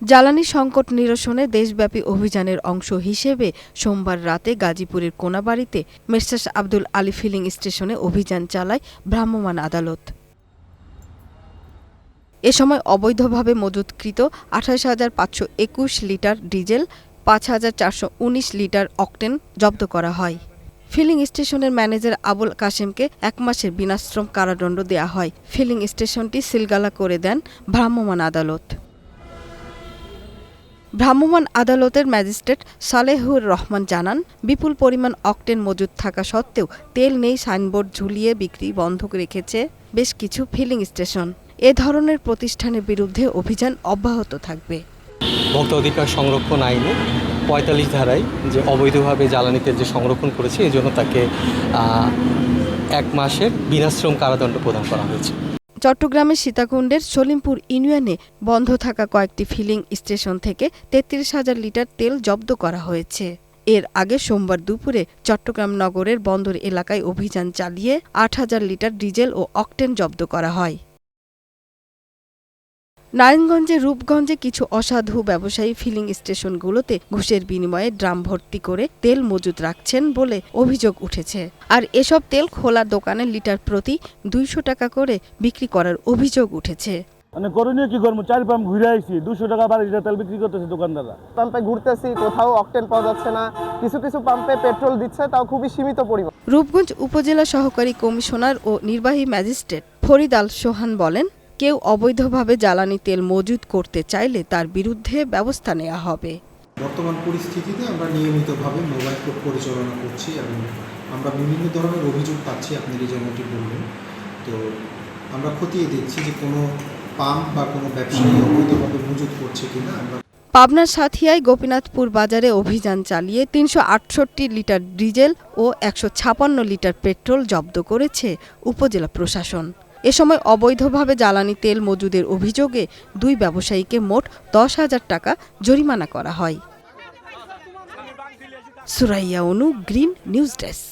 জ্বালানি সংকট নিরসনে দেশব্যাপী অভিযানের অংশ হিসেবে সোমবার রাতে গাজীপুরের কোনাবাড়ীতে মেসার্স আব্দুল আলী ফিলিং স্টেশনে অভিযান চালায় ভ্রাম্যমাণ আদালত। এ সময় অবৈধভাবে মজুতকৃত ২৮,৫২১ লিটার ডিজেল, ৫,৪১৯ লিটার অকটেন জব্দ করা হয়। ফিলিং স্টেশনের ম্যানেজার আবুল কাশেমকে ১ মাসের বিনাশ্রম কারাদণ্ড দেয়া হয়। ফিলিং স্টেশনটি সিলগালা করে দেন ভ্রাম্যমাণ আদালত। ভ্রাম্যমাণ আদালতের ম্যাজিস্ট্রেট সালেহুর রহমান জানান, বিপুল পরিমাণ অকটেন মজুদ থাকা সত্ত্বেও তেল নেই সাইনবোর্ড ঝুলিয়ে বিক্রি বন্ধ রেখেছে বেশ কিছু ফিলিং স্টেশন। এ ধরনের প্রতিষ্ঠানের বিরুদ্ধে অভিযান অব্যাহত থাকবে। ভোক্তা অধিকার সংরক্ষণ আইনে ৪৫ ধারায় যে অবৈধভাবে জ্বালানি তেল যে সংরক্ষণ করেছে এই জন্য তাকে ১ মাসের বিনাশ্রম কারাদণ্ড প্রদান করা হয়েছে। চট্টগ্রামের সীতাকুণ্ডের সলিমপুর ইউনিয়নে বন্ধ থাকা কয়েকটি ফিলিং স্টেশন থেকে ৩৩,০০০ লিটার তেল জব্দ করা হয়েছে। এর আগে সোমবার দুপুরে চট্টগ্রাম নগরের বন্দর এলাকায় অভিযান চালিয়ে ৮,০০০ লিটার ডিজেল ও অকটেন জব্দ করা হয়। নারায়ণগঞ্জের রূপগঞ্জে কিছু অসাধু ব্যবসায়ী ফিলিং স্টেশনগুলোতে ঘুষের বিনিময়ে ড্রাম ভর্তি করে তেল মজুত রাখছেন বলে অভিযোগ উঠেছে। আর এসব তেল খোলা দোকানে লিটার প্রতি ২০০ টাকা করে বিক্রি করার অভিযোগ উঠেছে। মানে করণীয় কি করবো, ৪ পাম্প ঘুরে আইছি, ২০০ টাকা বাড়ি লিটার তেল বিক্রি করতেছে দোকানদাররা। পাম্পে ঘুরতেছি, কোথাও অকটেন পাওয়া যাচ্ছে না, কিছু কিছু পাম্পে পেট্রোল দিচ্ছে, তাও খুবই সীমিত পরিমাণ। রূপগঞ্জ উপজেলা সহকারী কমিশনার ও নির্বাহী ম্যাজিস্ট্রেট ফরিদ আল সোহান বলেন, কেউ অবৈধভাবে জ্বালানি তেল মজুত করতে চাইলে তার বিরুদ্ধে ব্যবস্থা নেওয়া হবে। বর্তমান পরিস্থিতিতে আমরা নিয়মিতভাবে মোবাইল কোর্ট পরিচালনা করছি এবং আমরা বিভিন্ন ধরনের অভিযোগ পাচ্ছি। আপনি যেমনটি বললেন, তো আমরা খতিয়ে দেখছি যে কোনো পাম্প বা কোনো ব্যবসায়ী অবৈধভাবে মজুত করছে কিনা। পাবনার সাথিয়ায় গোপীনাথপুর বাজারে অভিযান চালিয়ে ৩৬৮ লিটার ডিজেল ও ১৫৬ লিটার পেট্রোল জব্দ করেছে উপজেলা প্রশাসন। এ সময় অবৈধভাবে জ্বালানি তেল মজুদের অভিযোগে ২ ব্যবসায়ীকে মোট ১০,০০০ টাকা জরিমানা করা হয়। সুরাইয়া অনু, গ্রিন নিউজ ডেস্ক।